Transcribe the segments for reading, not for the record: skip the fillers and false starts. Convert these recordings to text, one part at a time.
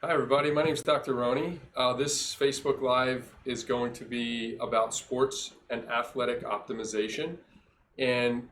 Hi, everybody. My name is Dr. Roney. This Facebook Live is going to be about sports and athletic optimization,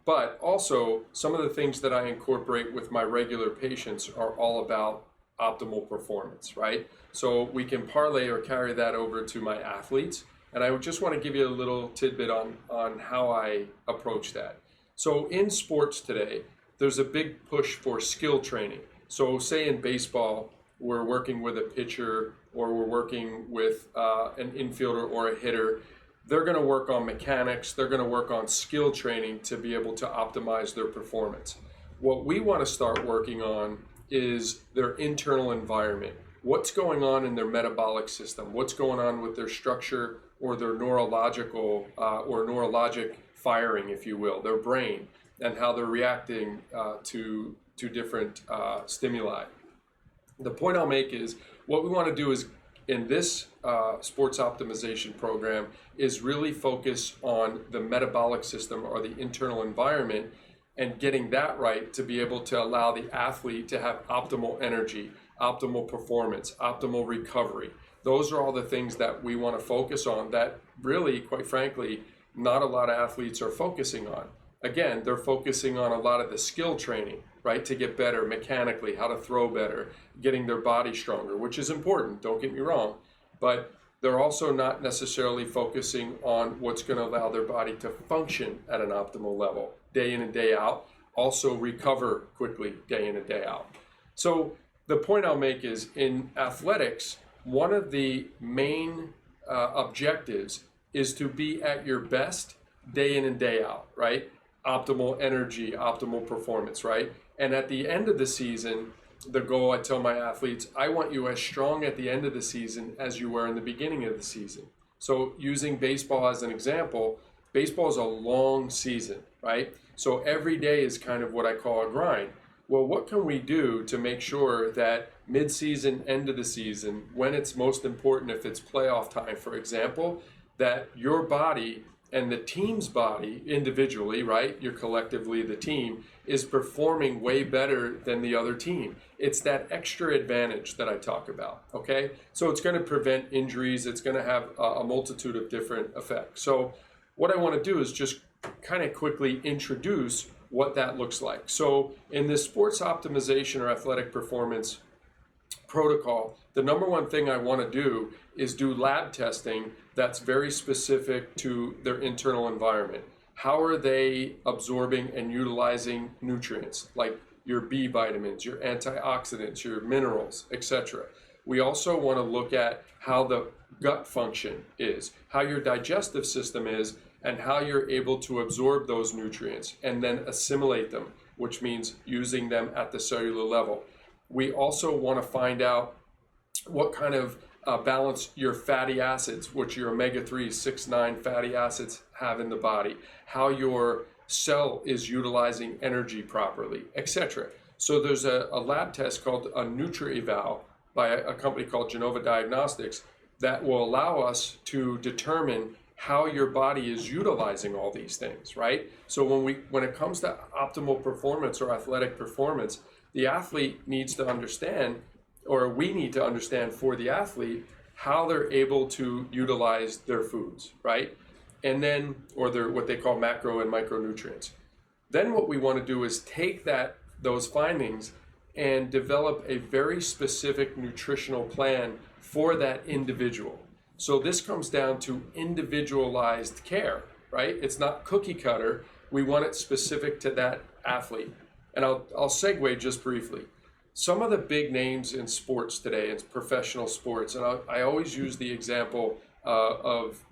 but also some of the things that I incorporate with my regular patients are all about optimal performance, right? So we can parlay or carry that over to my athletes, and I just want to give you a little tidbit on how I approach that. So in sports today, there's a big push for skill training. So say in baseball, we're working with a pitcher or we're working with an infielder or a hitter. They're going to work on mechanics, they're going to work on skill training to be able to optimize their performance. What we want to start working on is their internal environment. What's going on in their metabolic system? What's going on with their structure or their neurological or neurologic firing, if you will, their brain, and how they're reacting to different stimuli. The point I'll make is what we want to do is in this sports optimization program is really focus on the metabolic system or the internal environment and getting that right to be able to allow the athlete to have optimal energy, optimal performance, optimal recovery. Those are all the things that we want to focus on that really, quite frankly, not a lot of athletes are focusing on. Again, they're focusing on a lot of the skill training, right, to get better mechanically, how to throw better, getting their body stronger, which is important, don't get me wrong, but they're also not necessarily focusing on what's going to allow their body to function at an optimal level, day in and day out, also recover quickly, day in and day out. So the point I'll make is in athletics, one of the main objectives is to be at your best day in and day out, right? Optimal energy, optimal performance, right? And at the end of the season, the goal I tell my athletes, I want you as strong at the end of the season as you were in the beginning of the season. So using baseball as an example, baseball is a long season, right? So every day is kind of what I call a grind. Well, what can we do to make sure that mid-season, end of the season, when it's most important, if it's playoff time, for example, that your body and the team's body individually, right, you're collectively the team, is performing way better than the other team. It's that extra advantage that I talk about, okay? So it's going to prevent injuries. It's going to have a multitude of different effects. So what I want to do is just kind of quickly introduce what that looks like. So in this sports optimization or athletic performance protocol, the number one thing I want to do is do lab testing that's very specific to their internal environment. How are they absorbing and utilizing nutrients like your B vitamins, your antioxidants, your minerals, etc. We also want to look at how the gut function is, how your digestive system is, and how you're able to absorb those nutrients and then assimilate them, which means using them at the cellular level. We also want to find out what kind of balance your fatty acids, which your omega-3, 6, 9 fatty acids have in the body, how your cell is utilizing energy properly, etc. So there's a lab test called a NutriEval by a company called Genova Diagnostics that will allow us to determine how your body is utilizing all these things, right? So when it comes to optimal performance or athletic performance, the athlete needs to understand, or we need to understand for the athlete, how they're able to utilize their foods, right? And then, or their what they call macro and micronutrients. Then what we want to do is take those findings and develop a very specific nutritional plan for that individual. So this comes down to individualized care, right? It's not cookie cutter. We want it specific to that athlete. And I'll segue just briefly. Some of the big names in sports today, in professional sports, and I always use the example of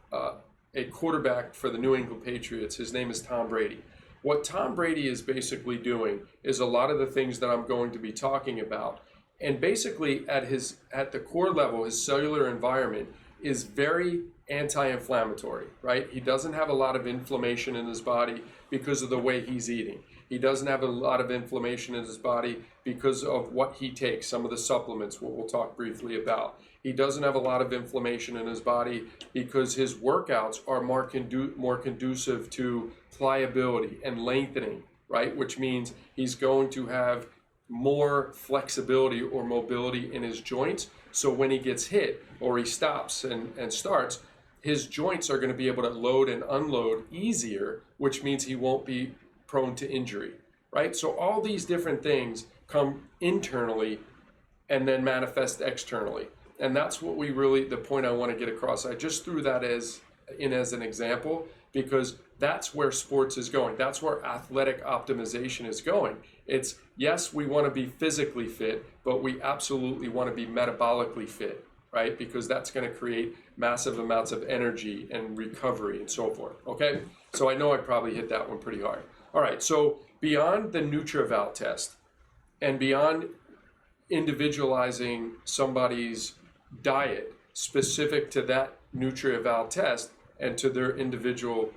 a quarterback for the New England Patriots. His name is Tom Brady. What Tom Brady is basically doing is a lot of the things that I'm going to be talking about. And basically at the core level, his cellular environment is very anti-inflammatory, right? He doesn't have a lot of inflammation in his body because of the way he's eating. He doesn't have a lot of inflammation in his body because of what he takes, some of the supplements, what we'll talk briefly about. He doesn't have a lot of inflammation in his body because his workouts are more conducive to pliability and lengthening, right? Which means he's going to have more flexibility or mobility in his joints. So when he gets hit or he stops and starts, his joints are going to be able to load and unload easier, which means he won't be prone to injury, right? So all these different things come internally and then manifest externally. And that's what the point I want to get across. I just threw that as an example because that's where sports is going. That's where athletic optimization is going. It's, yes, we want to be physically fit, but we absolutely want to be metabolically fit, right? Because that's going to create massive amounts of energy and recovery and so forth, okay? So I know I probably hit that one pretty hard. All right, so beyond the NutriVal test and beyond individualizing somebody's diet specific to that NutriVal test and to their individual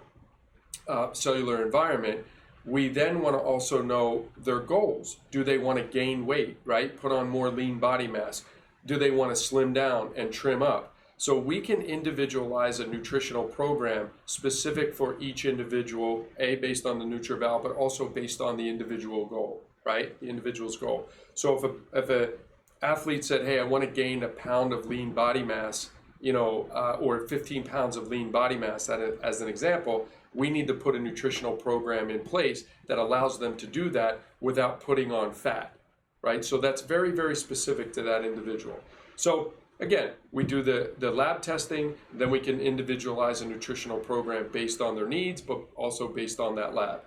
cellular environment, we then want to also know their goals. Do they want to gain weight, right? Put on more lean body mass? Do they want to slim down and trim up? So we can individualize a nutritional program specific for each individual, based on the NutriVal, but also based on the individual goal, right? The individual's goal. So if a athlete said, hey, I want to gain a pound of lean body mass, or 15 pounds of lean body mass, as an example, we need to put a nutritional program in place that allows them to do that without putting on fat, right? So that's very, very specific to that individual. So again, we do the lab testing, then we can individualize a nutritional program based on their needs, but also based on that lab.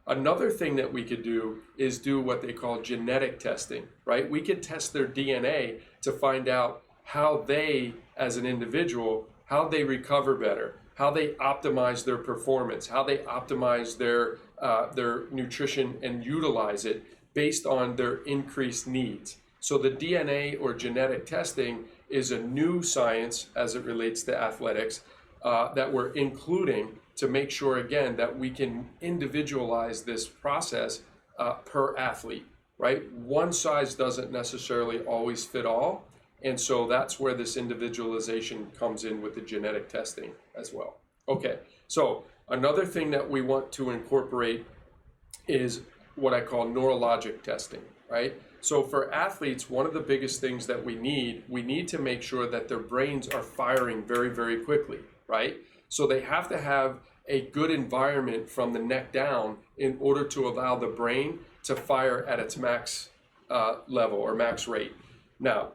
Another thing that we could do is do what they call genetic testing, right? We could test their DNA to find out how they, as an individual, how they recover better, how they optimize their performance, how they optimize their nutrition and utilize it based on their increased needs. So the DNA or genetic testing is a new science as it relates to athletics that we're including to make sure, again, that we can individualize this process per athlete, right? One size doesn't necessarily always fit all. And so that's where this individualization comes in with the genetic testing as well. Okay, so another thing that we want to incorporate is what I call neurologic testing, right? So for athletes, one of the biggest things that we need to make sure that their brains are firing very, very quickly, right? So they have to have a good environment from the neck down in order to allow the brain to fire at its max level or max rate. Now,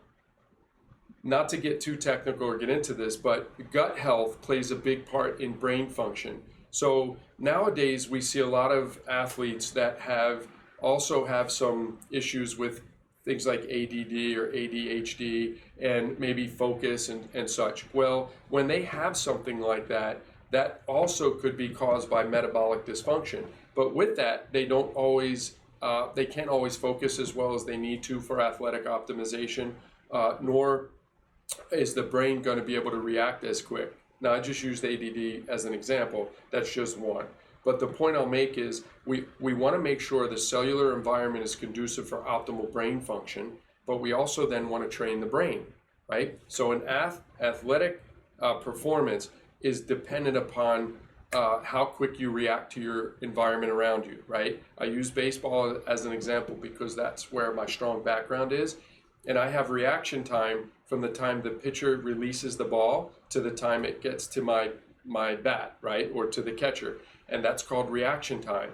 not to get too technical or get into this, but gut health plays a big part in brain function. So nowadays we see a lot of athletes that also have some issues with things like ADD or ADHD and maybe focus and such. Well, when they have something like that, that also could be caused by metabolic dysfunction. But with that, they can't always focus as well as they need to for athletic optimization, nor is the brain going to be able to react as quick. Now, I just used ADD as an example. That's just one. But the point I'll make is we want to make sure the cellular environment is conducive for optimal brain function, but we also then want to train the brain, right? So an athletic performance is dependent upon how quick you react to your environment around you, right? I use baseball as an example because that's where my strong background is. And I have reaction time from the time the pitcher releases the ball to the time it gets to my bat, right? Or to the catcher. And that's called reaction time.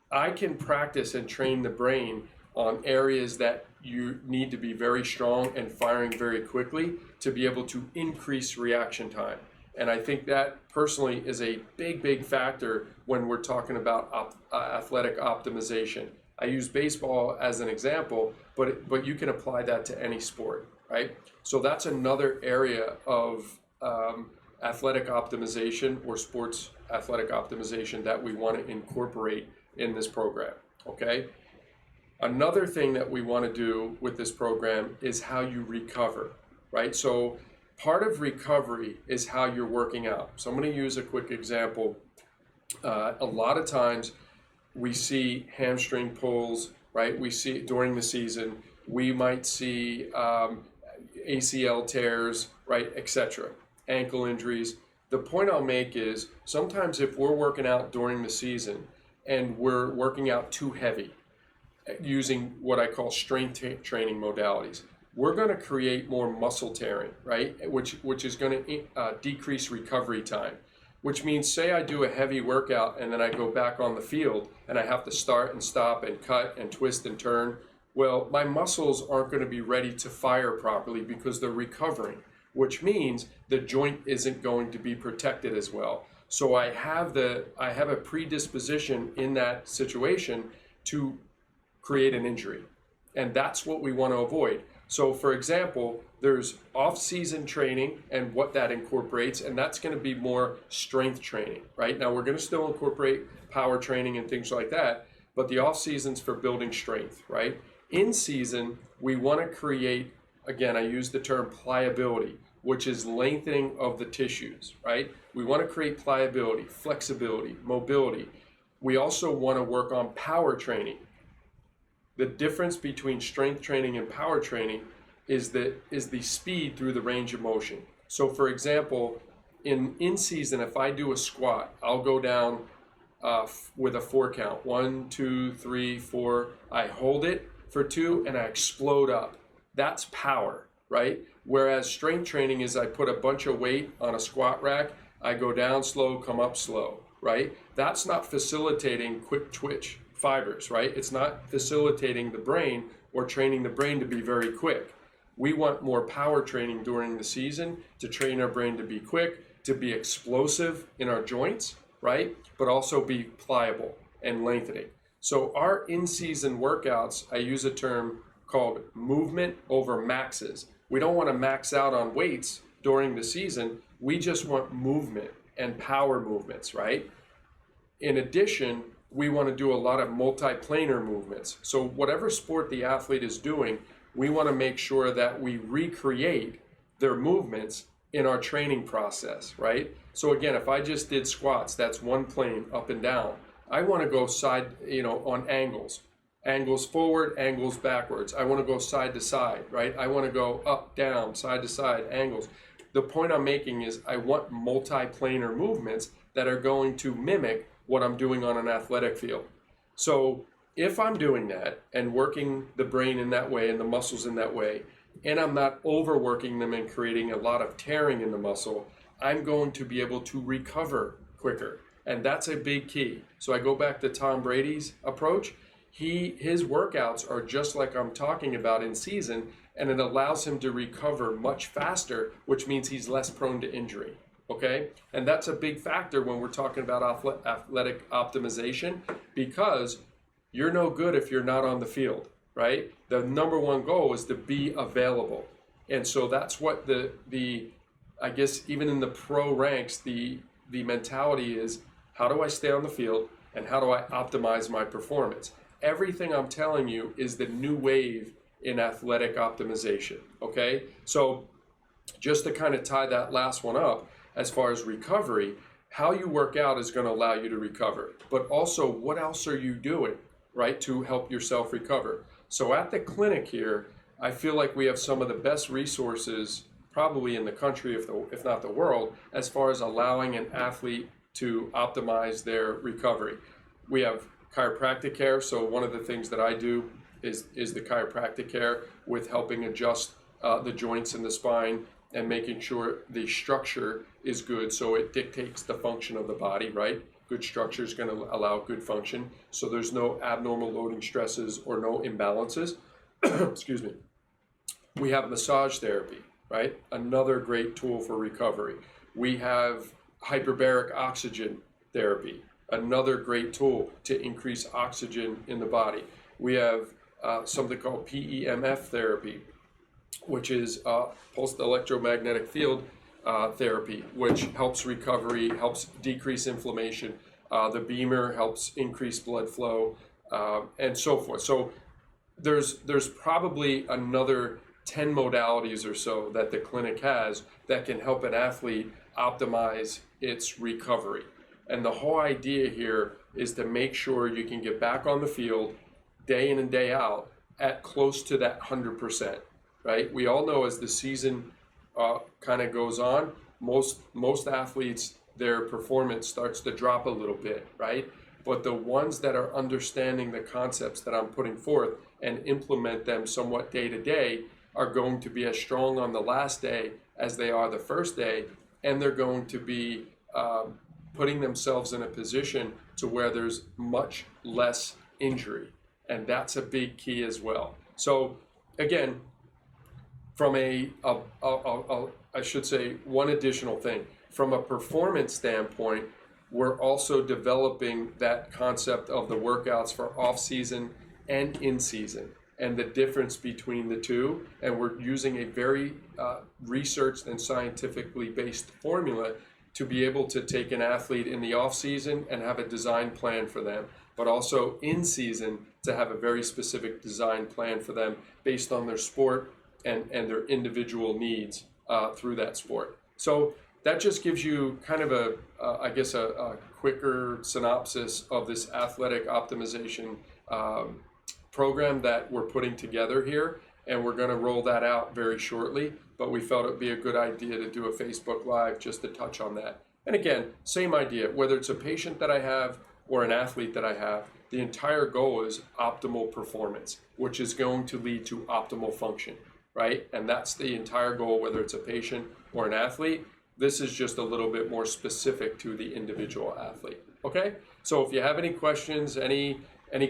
I can practice and train the brain on areas that you need to be very strong and firing very quickly to be able to increase reaction time. And I think that personally is a big, big factor when we're talking about athletic optimization. I use baseball as an example, but you can apply that to any sport, right? So that's another area of athletic optimization or sports athletic optimization that we want to incorporate in this program, okay? Another thing that we want to do with this program is how you recover, right? So part of recovery is how you're working out. So I'm going to use a quick example. A lot of times we see hamstring pulls, right? We see during the season, we might see ACL tears, right, etc., ankle injuries. The point I'll make is sometimes if we're working out during the season and we're working out too heavy, using what I call training modalities. We're going to create more muscle tearing, right? Which is going to decrease recovery time. Which means, say I do a heavy workout and then I go back on the field and I have to start and stop and cut and twist and turn. Well, my muscles aren't going to be ready to fire properly because they're recovering, which means the joint isn't going to be protected as well. So I have a predisposition in that situation to create an injury. And that's what we want to avoid. So for example, there's off-season training and what that incorporates, and that's going to be more strength training, right? Now we're going to still incorporate power training and things like that, but the off-season's for building strength, right? In season, we want to create, again, I use the term pliability, which is lengthening of the tissues, right? We want to create pliability, flexibility, mobility. We also want to work on power training. The difference between strength training and power training is the speed through the range of motion. So for example, in season, if I do a squat, I'll go down with a 4 count. 1, 2, 3, 4. I hold it for 2 and I explode up. That's power, right? Whereas strength training is I put a bunch of weight on a squat rack, I go down slow, come up slow, right? That's not facilitating quick twitch fibers, right? It's not facilitating the brain or training the brain to be very quick. We want more power training during the season to train our brain to be quick, to be explosive in our joints, right? But also be pliable and lengthening. So our in-season workouts, I use a term called movement over maxes. We don't want to max out on weights during the season. We just want movement and power movements, right? In addition, we want to do a lot of multiplanar movements. So whatever sport the athlete is doing, we want to make sure that we recreate their movements in our training process, right? So again, if I just did squats, that's one plane up and down. I want to go side, on angles. Angles forward, angles backwards. I want to go side to side, right? I want to go up, down, side to side, angles. The point I'm making is I want multiplanar movements that are going to mimic what I'm doing on an athletic field. So if I'm doing that and working the brain in that way and the muscles in that way, and I'm not overworking them and creating a lot of tearing in the muscle, I'm going to be able to recover quicker. And that's a big key. So I go back to Tom Brady's approach. His workouts are just like I'm talking about in season, and it allows him to recover much faster, which means he's less prone to injury. Okay? And that's a big factor when we're talking about athletic optimization, because you're no good if you're not on the field, right? The number one goal is to be available. And so that's what the I guess even in the pro ranks, the mentality is, how do I stay on the field and how do I optimize my performance? Everything I'm telling you is the new wave in athletic optimization, okay? So just to kind of tie that last one up, as far as recovery, how you work out is going to allow you to recover, but also what else are you doing, right, to help yourself recover? So at the clinic here, I feel like we have some of the best resources probably in the country, if not the world, as far as allowing an athlete to optimize their recovery. We have chiropractic care, so one of the things that I do is the chiropractic care with helping adjust the joints in the spine and making sure the structure is good, so it dictates the function of the body, right? Good structure is going to allow good function, so there's no abnormal loading stresses or no imbalances. Excuse me. We have massage therapy, right? Another great tool for recovery. We have hyperbaric oxygen therapy, another great tool to increase oxygen in the body. We have something called PEMF therapy, which is pulsed electromagnetic field therapy, which helps recovery, helps decrease inflammation. The beamer helps increase blood flow, and so forth. So there's probably another 10 modalities or so that the clinic has that can help an athlete optimize its recovery. And the whole idea here is to make sure you can get back on the field day in and day out at close to that 100%, right? We all know as the season kind of goes on, most athletes, their performance starts to drop a little bit, right? but the ones that are understanding the concepts that I'm putting forth and implement them somewhat day to day are going to be as strong on the last day as they are the first day, and they're going to be putting themselves in a position to where there's much less injury, and that's a big key as well. So again, from I should say one additional thing, from a performance standpoint, we're also developing that concept of the workouts for off-season and in-season and the difference between the two. And we're using a very researched and scientifically based formula to be able to take an athlete in the off-season and have a design plan for them, but also in-season to have a very specific design plan for them based on their sport and their individual needs through that sport. So that just gives you kind of a quicker synopsis of this athletic optimization program that we're putting together here, and we're going to roll that out very shortly, but we felt it would be a good idea to do a Facebook Live just to touch on that. And again, same idea, whether it's a patient that I have or an athlete that I have, the entire goal is optimal performance, which is going to lead to optimal function, right? And that's the entire goal, whether it's a patient or an athlete. This is just a little bit more specific to the individual athlete, okay? So if you have any questions, any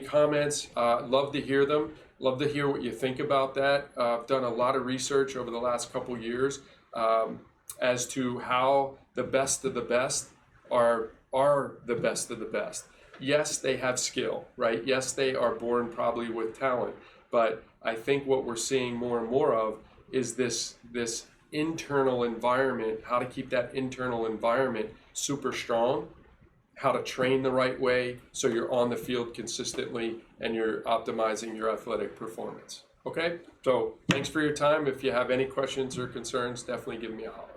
comments, love to hear them. Love to hear what you think about that. I've done a lot of research over the last couple years as to how the best of the best are the best of the best. Yes, they have skill, right? Yes, they are born probably with talent, but I think what we're seeing more and more of is this internal environment, how to keep that internal environment super strong, how to train the right way so you're on the field consistently and you're optimizing your athletic performance. Okay, so thanks for your time. If you have any questions or concerns, definitely give me a holler.